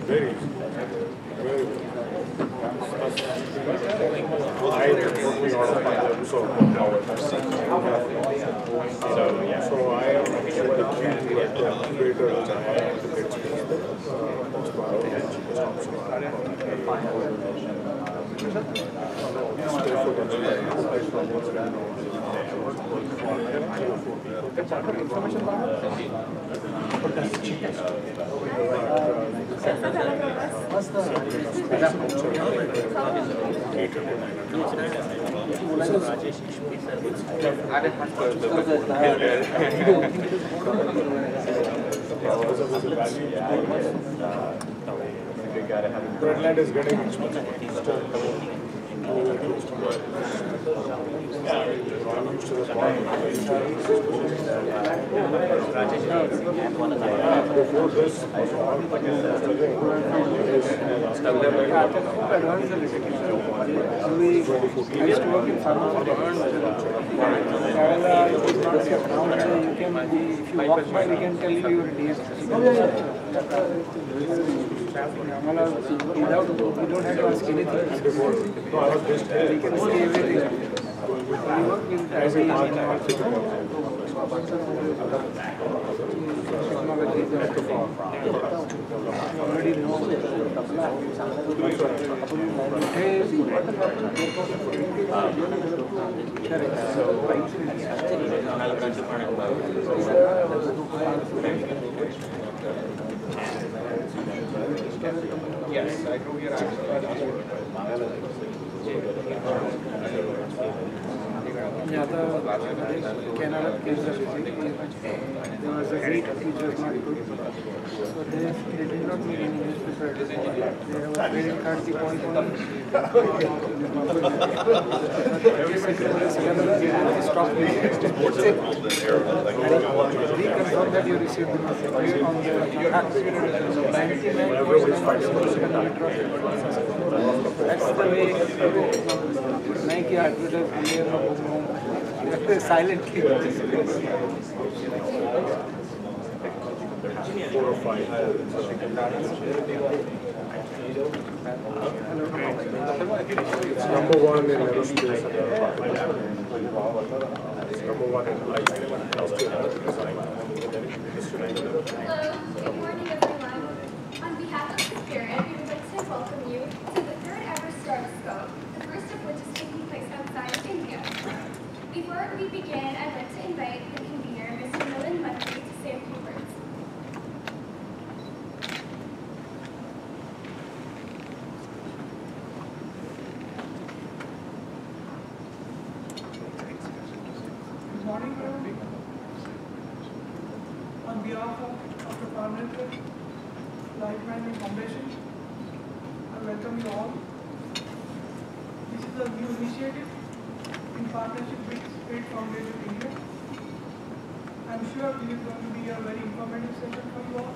Very, very. I totally out of my so I am the key to greater Redland is getting expensive. Before this, we used to work in pharma. If you walk by, we can tell you your DS. Without, you don't have to ask anything. We can see everything. We work with technology already know. Yes, I do hear Yeah, the Canada case there was a heat which was not good. So they did not make any newspaper. They have a credit card, the point one. Stop me. Reconfirm that you received the message on the app. 99.9% that's the way Nike advertised silently. 4 or 5. It's number one in aerospace. It's number one in life. Hello, good morning everyone. On behalf of Spirit, we would like to welcome you to the third ever Stardoscope, the first of which is taking place outside of India. Before we begin, I'd like to invite the convener, Mr. Milind Mantri, to say a few words. Good morning, everyone. On behalf of Dr. Parnekar Life Management Foundation, I welcome you all. This is a new initiative in partnership with State Foundation India. I'm sure this is going to be a very informative session for you all.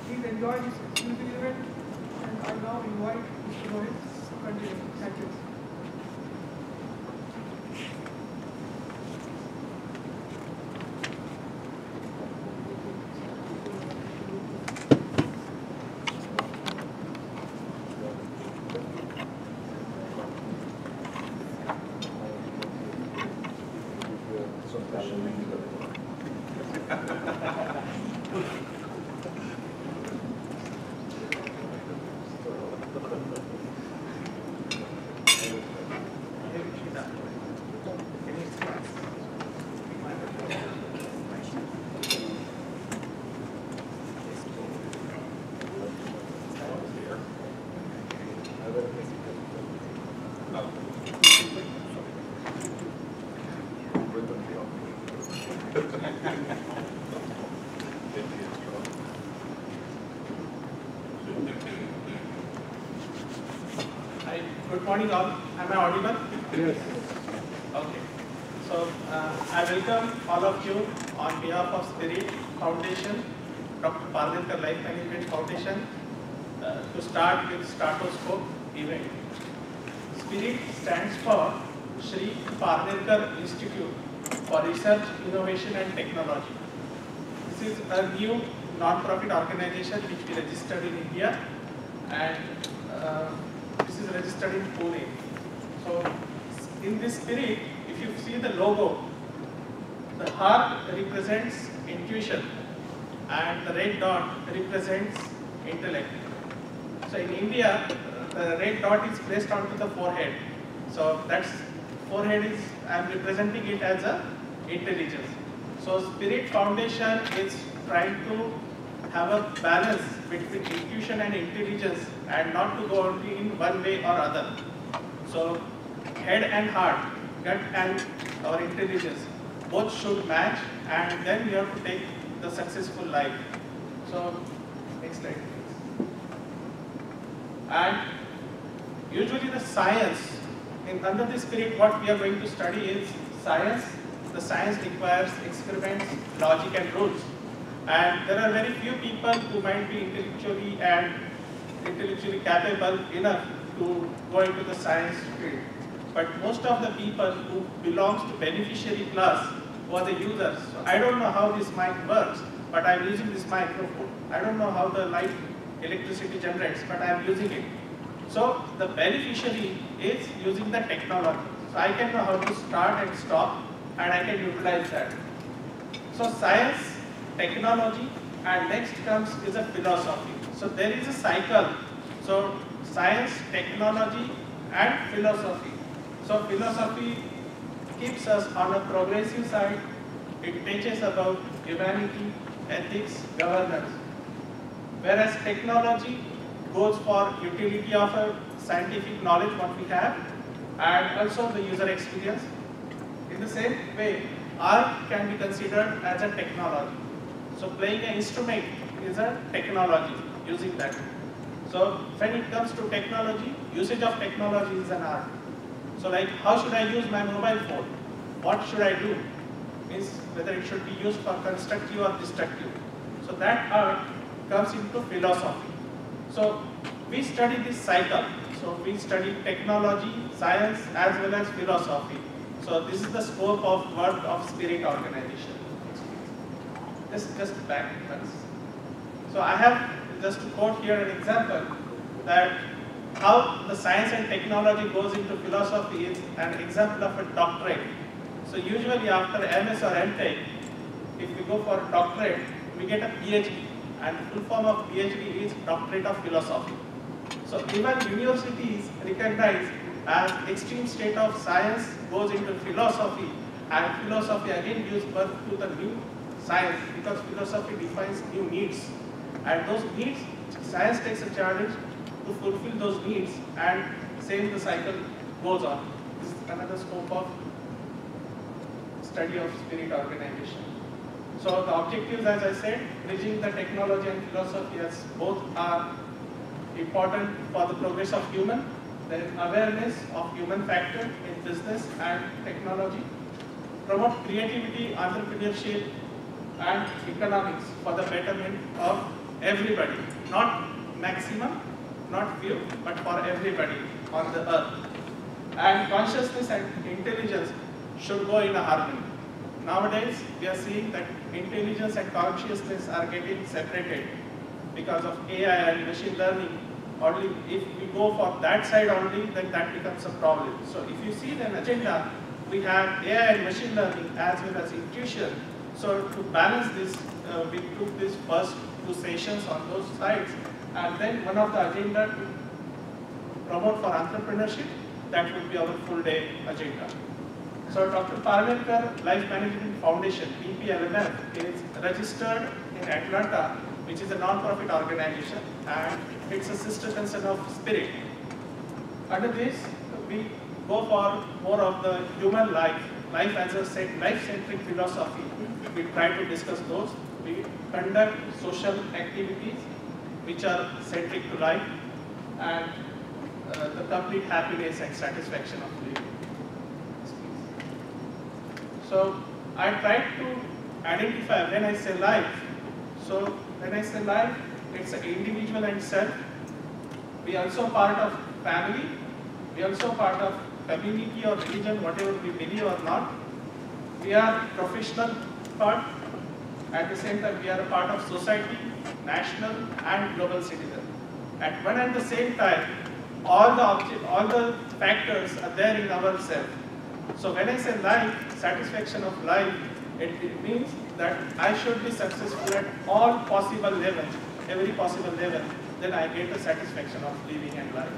Please enjoy this exclusive event, and I now invite Mr. Rohit to continue. Thank you. Good morning all. Am I audible? Yes. Okay. So I welcome all of you on behalf of Spirit Foundation, Dr. Parnekar Life Management Foundation, to start with Stratoscope event. Spirit stands for Shri Parnekar Institute for research, innovation and technology. This is a new non-profit organization which we registered in India, and this is registered in Pune. So in this spirit, if you see the logo, the heart represents intuition and the red dot represents intellect. So in India, the red dot is placed onto the forehead. So that's forehead is, I am representing it as a intelligence. So Spirit Foundation is trying to have a balance between intuition and intelligence and not to go only in one way or other. So head and heart, gut and our intelligence, both should match, and then we have to take the successful life. So next slide please. And usually the science, under this spirit what we are going to study is science. The science requires experiments, logic and rules. And there are very few people who might be intellectually capable enough to go into the science field. But most of the people who belongs to beneficiary class who are the users. So I don't know how this mic works, but I'm using this microphone. I don't know how the light electricity generates, but I'm using it. So the beneficiary is using the technology. So I can know how to start and stop, and I can utilize that. So science, technology, and next comes is a philosophy. So there is a cycle. So science, technology, and philosophy. So philosophy keeps us on a progressive side. It teaches about humanity, ethics, governance. Whereas technology goes for utility of a scientific knowledge what we have, and also the user experience. In the same way, art can be considered as a technology. So playing an instrument is a technology, using that. So when it comes to technology, usage of technology is an art. So like, how should I use my mobile phone? What should I do? Means whether it should be used for constructive or destructive. So that art comes into philosophy. So we study this cycle. So we study technology, science as well as philosophy. So this is the scope of work of Spirit Organization. Just back first. So I have just to quote here an example that how the science and technology goes into philosophy is an example of a doctorate. So usually after MS or MTech, if we go for a doctorate, we get a PhD, and the full form of PhD is Doctorate of Philosophy. So even universities recognize as extreme state of science goes into philosophy, and philosophy again gives birth to the new science, because philosophy defines new needs, and those needs, science takes a challenge to fulfill those needs, and same the cycle goes on. This is another scope of study of Spirit Organization. So the objectives, as I said, bridging the technology and philosophy, as both are important for the progress of human. There is awareness of human factor in business and technology. Promote creativity, entrepreneurship, and economics for the betterment of everybody. Not maximum, not few, but for everybody on the earth. And consciousness and intelligence should go in a harmony. Nowadays, we are seeing that intelligence and consciousness are getting separated because of AI and machine learning. Only if we go for that side only, then that becomes a problem. So if you see the agenda, we have AI and machine learning as well as intuition. So to balance this, we took these first two sessions on those sides, and then one of the agenda to promote for entrepreneurship, that would be our full day agenda. So Dr. Parnerkar Life Management Foundation, PPLMF, is registered in Atlanta, which is a non-profit organization, and it's a sister concern of Spirit. Under this, we go for more of the human life as a life-centric philosophy. We try to discuss those. We conduct social activities which are centric to life and the complete happiness and satisfaction of living. So I try to identify when I say life. So when I say life, it's an individual and self. We are also part of family. We are also part of community or religion, whatever we believe or not. we are professional part. At the same time, we are a part of society, national and global citizen. At one and the same time, all the factors are there in ourselves. So when I say life, satisfaction of life, it means that I should be successful at all possible levels, every possible level. Then I get the satisfaction of living and life.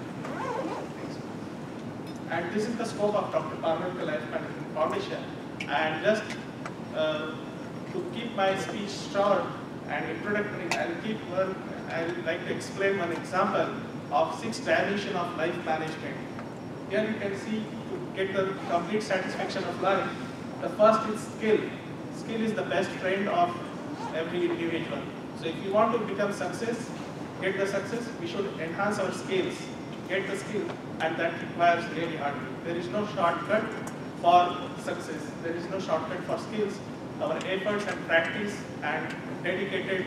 And this is the scope of Dr. Parmanekar Life Management Foundation. And just to keep my speech short and introductory, I'll like to explain one example of 6 dimensions of life management. Here you can see, to get the complete satisfaction of life, the first is skill. Skill is the best friend of every individual. So if you want to become success, get the success, we should enhance our skills, get the skill, and that requires really hard work. There is no shortcut for success. There is no shortcut for skills. Our efforts and practice and dedicated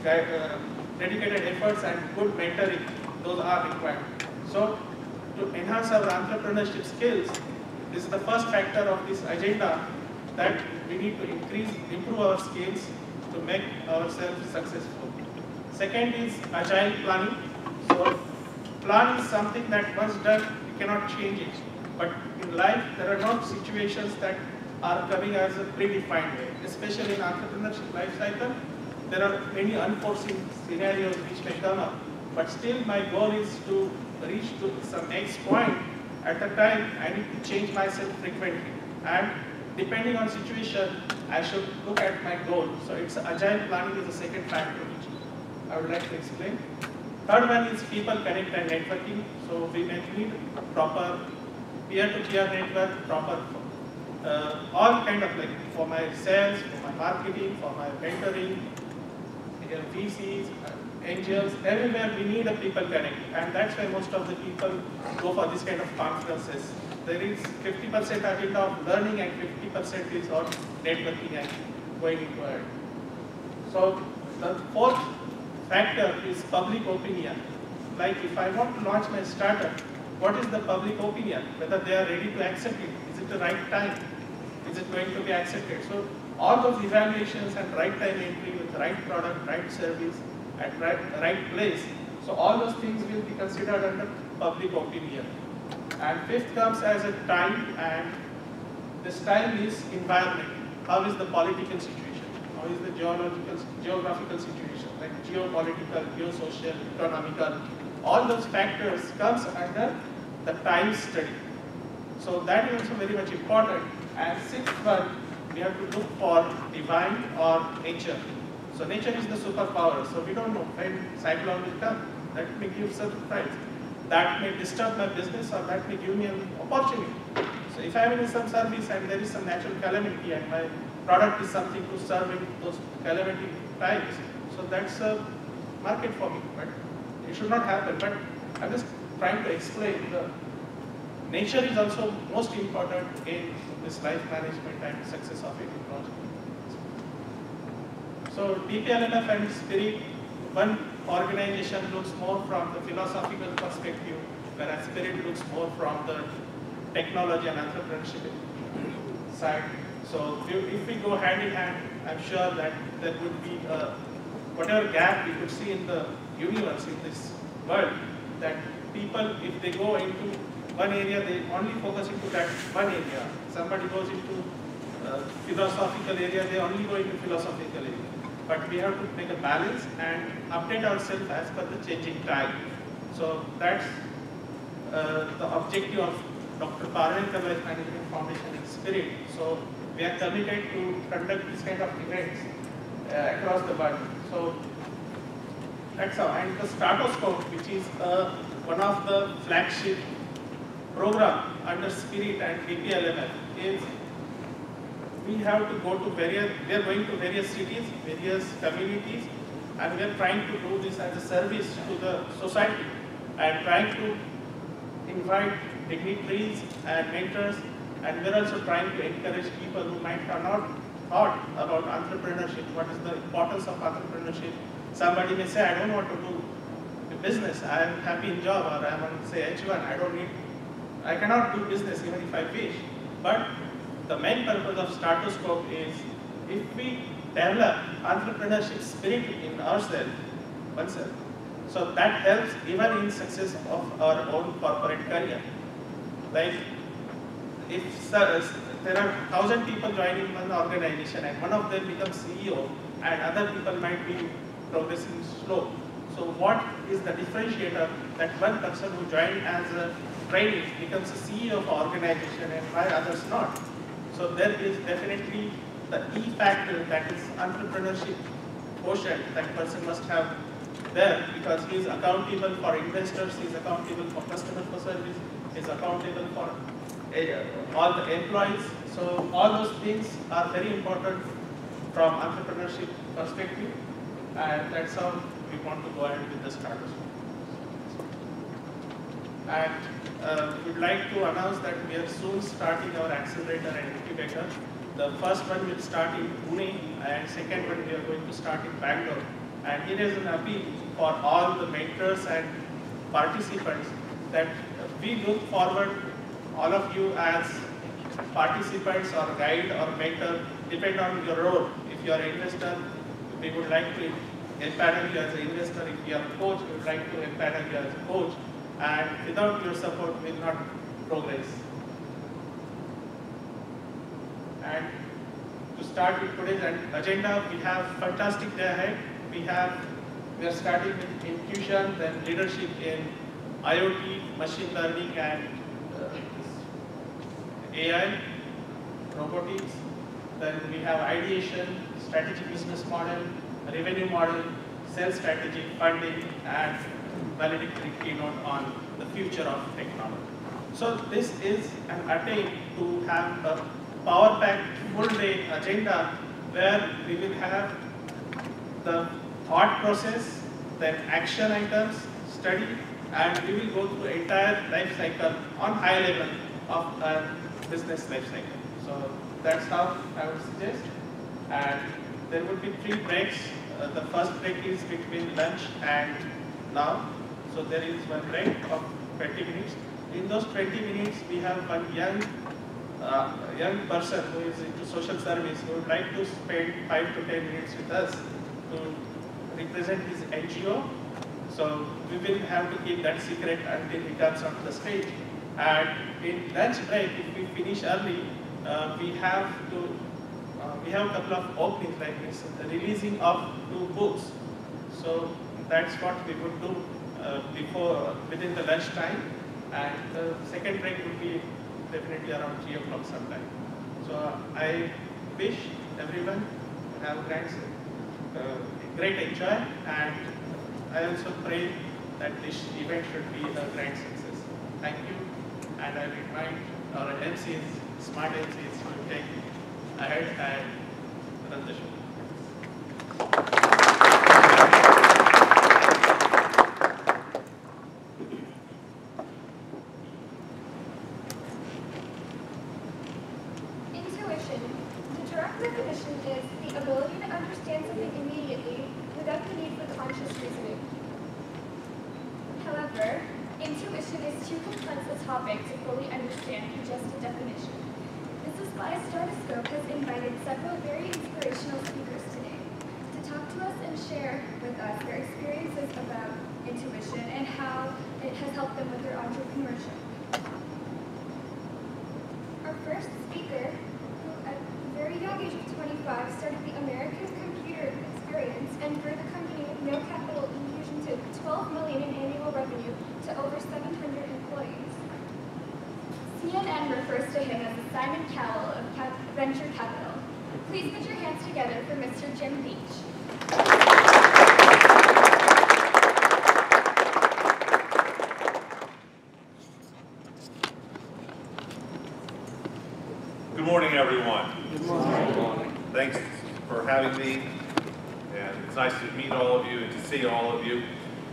efforts and good mentoring, those are required. So to enhance our entrepreneurship skills, this is the first factor of this agenda, that we need to improve our skills to make ourselves successful. Second is agile planning. So plan is something that once done, you cannot change it. But in life, there are not situations that are coming as a predefined way. Especially in entrepreneurship life cycle, there are many unforeseen scenarios which may come up. But still, my goal is to reach to some X point. At the time, I need to change myself frequently. And depending on situation, I should look at my goal. So it's agile planning is the second factor which I would like to explain. Third one is people connect and networking. So we may need proper peer-to-peer network, proper all kind of, like, for my sales, for my marketing, for my mentoring, VCs, angels, everywhere we need a people connect. And that's why most of the people go for this kind of conferences. There is 50% agenda of learning and 50% is on networking and going into it. So the fourth factor is public opinion. Like, if I want to launch my startup, what is the public opinion? Whether they are ready to accept it. Is it the right time? Is it going to be accepted? So all those evaluations and right time entry with the right product, right service, at right place. So all those things will be considered under public opinion. And fifth comes as a time, and this time is environment. How is the political situation? How is the geographical situation? Like geopolitical, geosocial, economical. All those factors comes under the time study. So that is also very much important. And sixth one, we have to look for divine or nature. So nature is the superpower. So we don't know when cyclone will come. That may give surprise. That may disturb my business, or that may give me an opportunity. So if I am in some service and there is some natural calamity and my product is something to serve in those calamity times, so that's a market for me. But it should not happen. But I'm just trying to explain the nature is also most important in this life management and success of any project. So DPLMF and Spirit, one organization looks more from the philosophical perspective, whereas Spirit looks more from the technology and entrepreneurship side. So if we go hand in hand, I'm sure that there would be whatever gap we could see in the universe, in this world, that people, if they go into one area, they only focus into that one area. Somebody goes into philosophical area, they only go into philosophical area. But we have to make a balance and update ourselves as per the changing time. So that's the objective of Dr. Parmanekar Life Management Foundation in Spirit. So we are committed to conduct this kind of events across the world. So that's how. And the Stratoscope, which is one of the flagship program under Spirit and DPLMF, is we have to go to we are going to various cities, various communities, and we are trying to do this as a service to the society and trying to invite dignitaries and mentors, and we are also trying to encourage people who might have not thought about entrepreneurship, what is the importance of entrepreneurship. Somebody may say, I don't want to do a business, I am happy in job, or I am on, say, H1, I cannot do business even if I wish. But the main purpose of Startoscope is if we develop entrepreneurship spirit in oneself, so that helps even in success of our own corporate career. Like if there are 1,000 people joining one organization and one of them becomes CEO and other people might be progressing slow. So what is the differentiator that one person who joined as a trainee becomes a CEO of an organization and why others not? So there is definitely the E factor, that is entrepreneurship quotient that person must have there, because he is accountable for investors, he is accountable for customer service, he is accountable for all the employees. So all those things are very important from entrepreneurship perspective, and that's how we want to go ahead with the starters. And we'd like to announce that we are soon starting our accelerator and incubator. The first one will start in Pune, and second one we are going to start in Bangalore. And it is an appeal for all the mentors and participants that we look forward all of you as participants or guide or mentor, depend on your role. If you are an investor, we would like to empanel you as an investor. If you are a coach, we would like to empanel you as a coach. And without your support, we will not progress. And to start with today's agenda, we have fantastic day ahead. We are starting with intuition, then leadership in IoT, machine learning, and AI, robotics. Then we have ideation, strategic business model, revenue model, sales strategy, funding, and valedictory keynote on the future of technology. So this is an attempt to have a power-packed full-day agenda where we will have the thought process, then action items, study, and we will go through the entire life cycle on high level of a business life cycle. So that's how I would suggest. And there would be 3 breaks. The first break is between lunch and now. So there is one break of 20 minutes. In those 20 minutes, we have one young person who is into social service who would like to spend 5 to 10 minutes with us to represent his NGO. So we will have to keep that secret until he comes onto the stage. And in lunch break, if we finish early, we have a couple of openings, like this, the releasing of 2 books. So that's what we would do within the lunch time. And the second break would be definitely around 3 o'clock sometime. So I wish everyone to have great enjoy, and I also pray that this event should be a great success. Thank you, and I will invite our MCs, smart MCs, to take ahead and run the show. Intuition. The direct definition is the ability to understand something immediately without the need for conscious reasoning. However, intuition is too complex a topic to fully understand in just a definition. This is why Startoscope has invited several very inspirational speakers today to talk to us and share with us their experiences about intuition and how it has helped them with their entrepreneurship. Our first speaker, who at the very young age of 25 started the American Computer Experience and grew the company with no capital infusion to $12 million in annual revenue to over 700 employees. CNN refers to him as the Simon Cowell of venture capital. Please put your hands together for Mr. Jim Beach. Good morning, everyone. Good morning. Thanks for having me, and it's nice to meet all of you and to see all of you.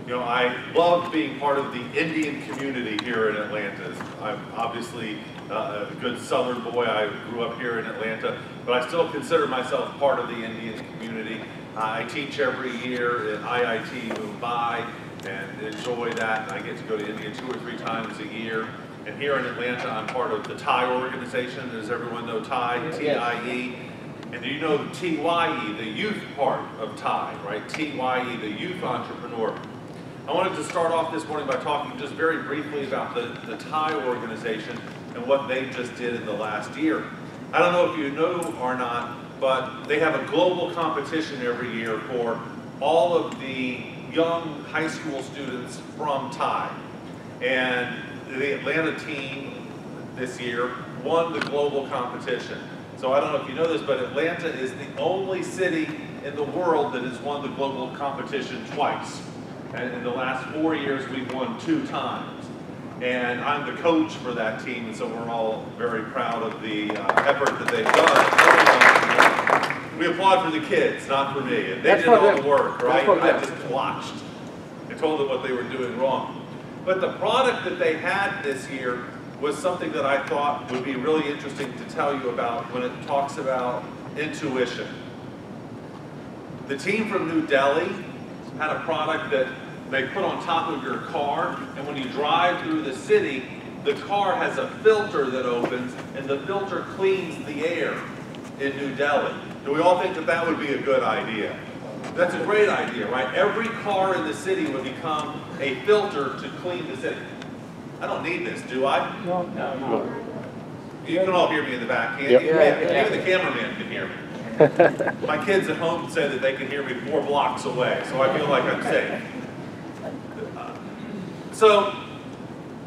You know, I love being part of the Indian community here in Atlanta. I'm obviously a good Southern boy. I grew up here in Atlanta, but I still consider myself part of the Indian community. I teach every year at IIT Mumbai and enjoy that. And I get to go to India 2 or 3 times a year. And here in Atlanta, I'm part of the TIE organization. Does everyone know TIE? T-I-E. And do you know the TYE, the youth part of TIE, right? TYE, the youth entrepreneur. I wanted to start off this morning by talking just very briefly about the TIE organization and what they just did in the last year. I don't know if you know or not, but they have a global competition every year for all of the young high school students from TIE. And the Atlanta team this year won the global competition. So I don't know if you know this, but Atlanta is the only city in the world that has won the global competition twice. And in the last 4 years, we've won 2 times. And I'm the coach for that team, and so we're all very proud of the effort that they've done. We applaud for the kids, not for me. And they did all the work, right? I just watched and told them what they were doing wrong. But the product that they had this year was something that I thought would be really interesting to tell you about when it talks about intuition. The team from New Delhi had a product that they put on top of your car, and when you drive through the city, the car has a filter that opens, and the filter cleans the air in New Delhi. Do we all think that that would be a good idea? That's a great idea, right? Every car in the city would become a filter to clean the city. I don't need this, do I? No. You can all hear me in the back, can't you? Yeah. Even the cameraman can hear me. My kids at home say that they can hear me 4 blocks away, so I feel like I'm safe. So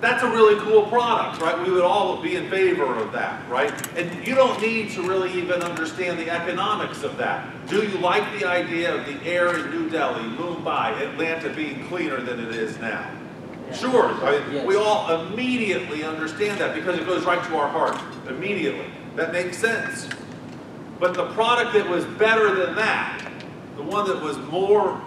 that's a really cool product, right? We would all be in favor of that, right? And you don't need to really even understand the economics of that. Do you like the idea of the air in New Delhi, Mumbai, Atlanta being cleaner than it is now? Sure, I mean, we all immediately understand that because it goes right to our heart, immediately. That makes sense. But the product that was better than that, the one that was more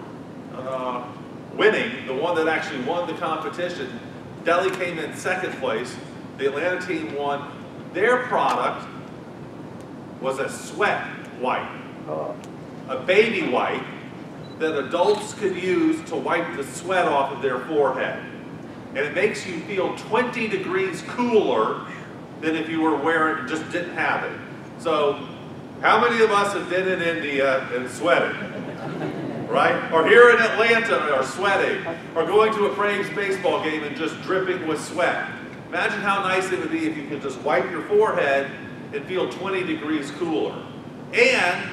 winning, the one that actually won the competition, Delhi came in 2nd place, the Atlanta team won. Their product was a sweat wipe, a baby wipe that adults could use to wipe the sweat off of their forehead. And it makes you feel 20 degrees cooler than if you were wearing, just didn't have it. So, how many of us have been in India and sweated? Right? Or here in Atlanta are sweating. Or going to a Braves baseball game and just dripping with sweat. Imagine how nice it would be if you could just wipe your forehead and feel 20 degrees cooler. And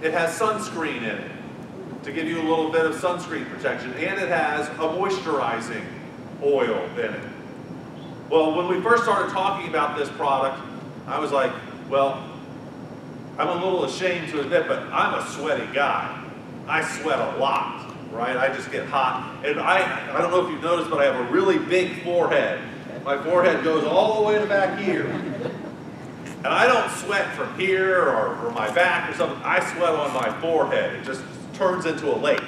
it has sunscreen in it to give you a little bit of sunscreen protection. And it has a moisturizing oil in it. Well, when we first started talking about this product, I was like, well, I'm a little ashamed to admit, but I'm a sweaty guy. I sweat a lot, right? I just get hot. And I don't know if you've noticed, but I have a really big forehead. My forehead goes all the way to back here. And I don't sweat from here or from my back or something. I sweat on my forehead. It just turns into a lake.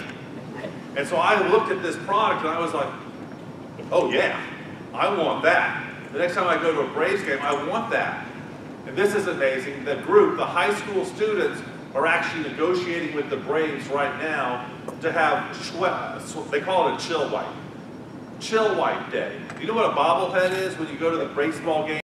And so I looked at this product and I was like, oh yeah, I want that. The next time I go to a Braves game, I want that. And this is amazing. The group, the high school students, are actually negotiating with the Braves right now to have, they call it a chill wipe. Chill wipe day. You know what a bobblehead is when you go to the baseball game?